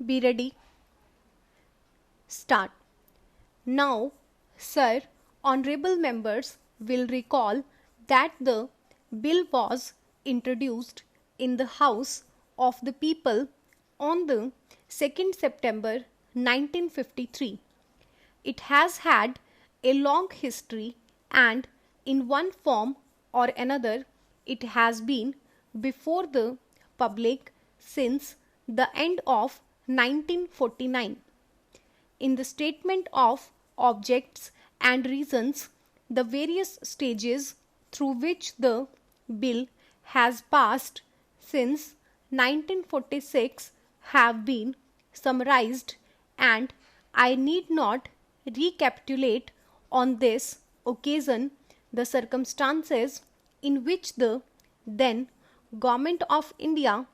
Be ready. Start. Now, sir, honorable members will recall that the bill was introduced in the House of the People on the 2nd September 1953. It has had a long history and in one form or another it has been before the public since the end of 1949. In the statement of objects and reasons, the various stages through which the bill has passed since 1946 have been summarized, and I need not recapitulate on this occasion the circumstances in which the then Government of India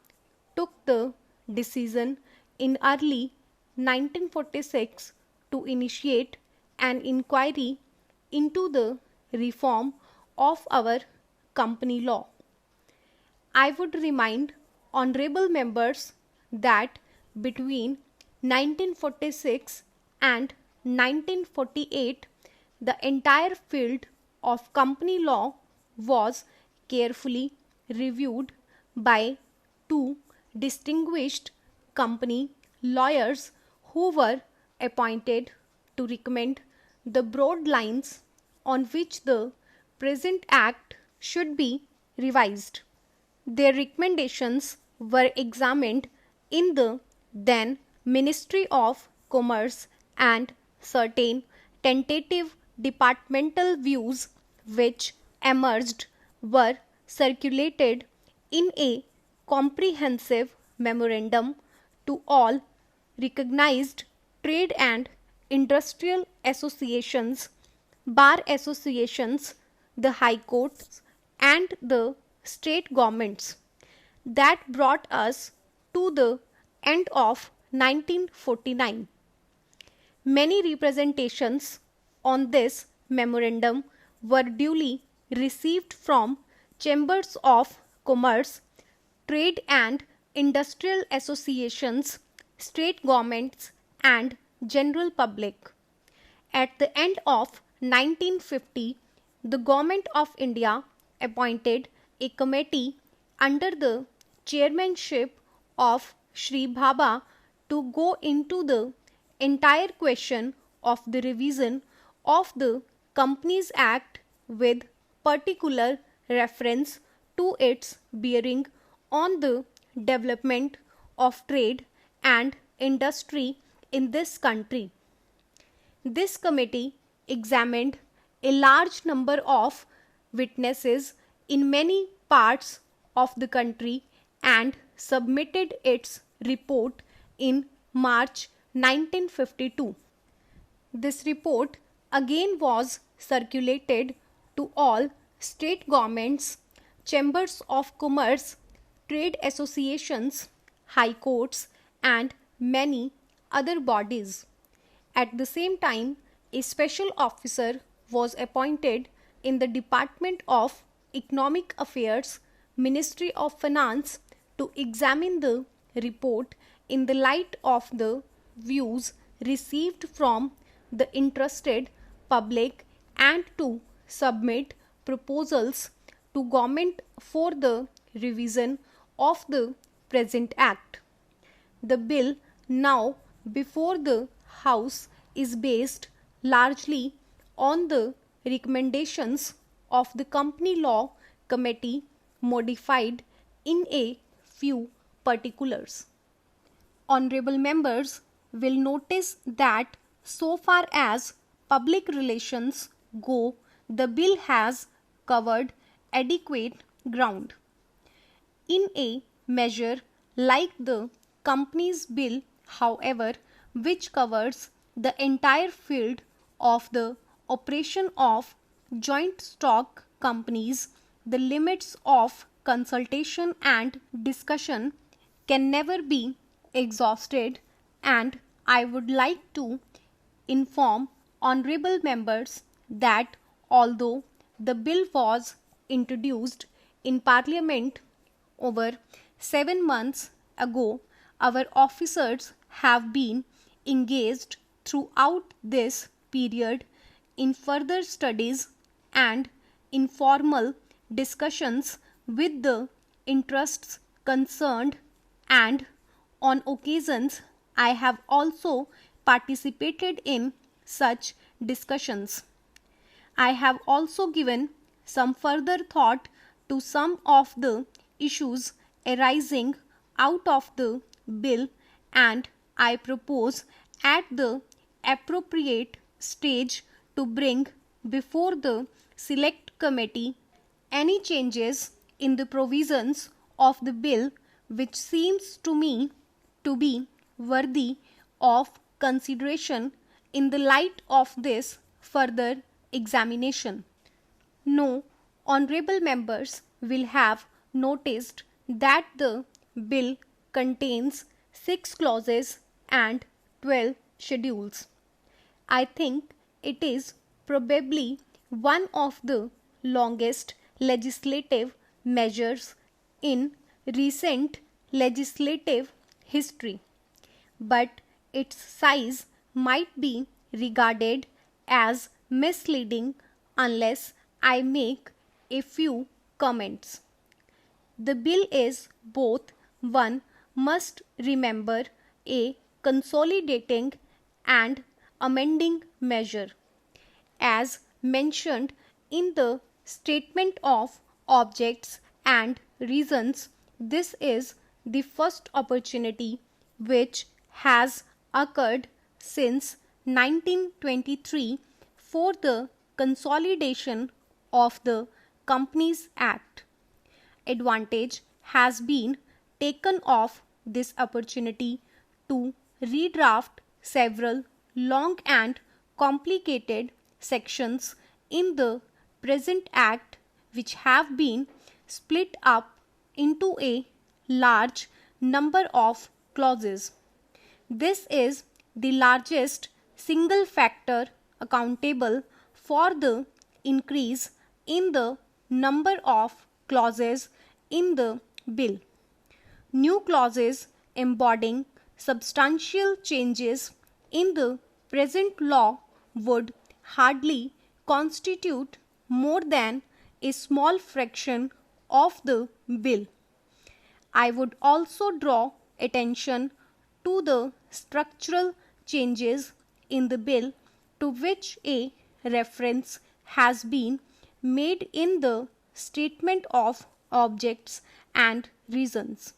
took the decision in early 1946 to initiate an inquiry into the reform of our company law. I would remind honorable members that between 1946 and 1948 the entire field of company law was carefully reviewed by two distinguished company lawyers who were appointed to recommend the broad lines on which the present act should be revised. Their recommendations were examined in the then Ministry of Commerce, and certain tentative departmental views which emerged were circulated in a comprehensive memorandum to all recognized trade and industrial associations, bar associations, the high courts, and the state governments. That brought us to the end of 1949. Many representations on this memorandum were duly received from chambers of commerce, trade and industrial associations, state governments, and general public. At the end of 1950, the Government of India appointed a committee under the chairmanship of Shri Bhabha to go into the entire question of the revision of the Companies Act with particular reference to its bearing on the development of trade and industry in this country. This committee examined a large number of witnesses in many parts of the country and submitted its report in March 1952. This report again was circulated to all state governments, chambers of commerce, trade associations, high courts, and many other bodies. At the same time, a special officer was appointed in the Department of Economic Affairs, Ministry of Finance, to examine the report in the light of the views received from the interested public and to submit proposals to government for the revision of the present act. The bill now before the House is based largely on the recommendations of the Company Law Committee, modified in a few particulars. Honorable members will notice that so far as public relations go, the bill has covered adequate ground. In a measure like the Companies Bill, however, which covers the entire field of the operation of joint stock companies, the limits of consultation and discussion can never be exhausted, and I would like to inform honorable members that although the bill was introduced in Parliament over 7 months ago, our officers have been engaged throughout this period in further studies and informal discussions with the interests concerned, and on occasions I have also participated in such discussions. I have also given some further thought to some of the issues arising out of the bill, and I propose at the appropriate stage to bring before the select committee any changes in the provisions of the bill which seems to me to be worthy of consideration in the light of this further examination. No honorable members will have noticed that the bill contains 6 clauses and 12 schedules. I think it is probably one of the longest legislative measures in recent legislative history, but its size might be regarded as misleading unless I make a few comments. The bill is both, one must remember, a consolidating and amending measure. As mentioned in the statement of objects and reasons, this is the first opportunity which has occurred since 1923 for the consolidation of the Companies Act. Advantage has been taken of this opportunity to redraft several long and complicated sections in the present Act, which have been split up into a large number of clauses. This is the largest single factor accountable for the increase in the number of clauses in the bill. New clauses embodying substantial changes in the present law would hardly constitute more than a small fraction of the bill. I would also draw attention to the structural changes in the bill to which a reference has been made in the statement of objects and reasons.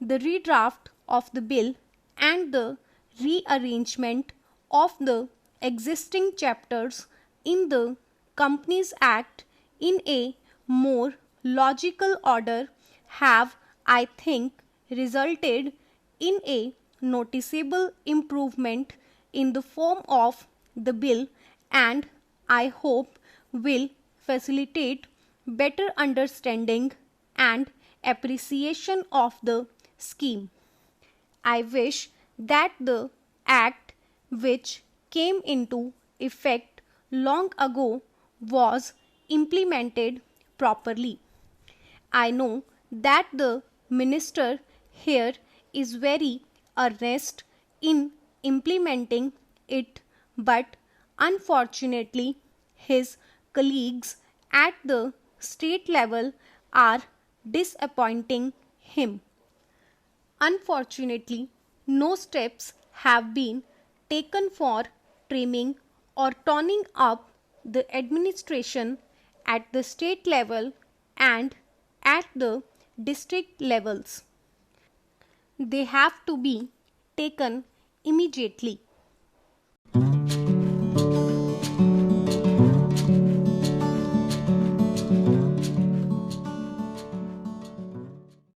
The redraft of the bill and the rearrangement of the existing chapters in the Companies Act in a more logical order have, I think, resulted in a noticeable improvement in the form of the bill, and I hope will facilitate better understanding and appreciation of the scheme. I wish that the Act, which came into effect long ago, was implemented properly. I know that the minister here is very earnest in implementing it, but unfortunately his colleagues at the state level are disappointing him. Unfortunately, no steps have been taken for trimming or toning up the administration at the state level and at the district levels. They have to be taken immediately.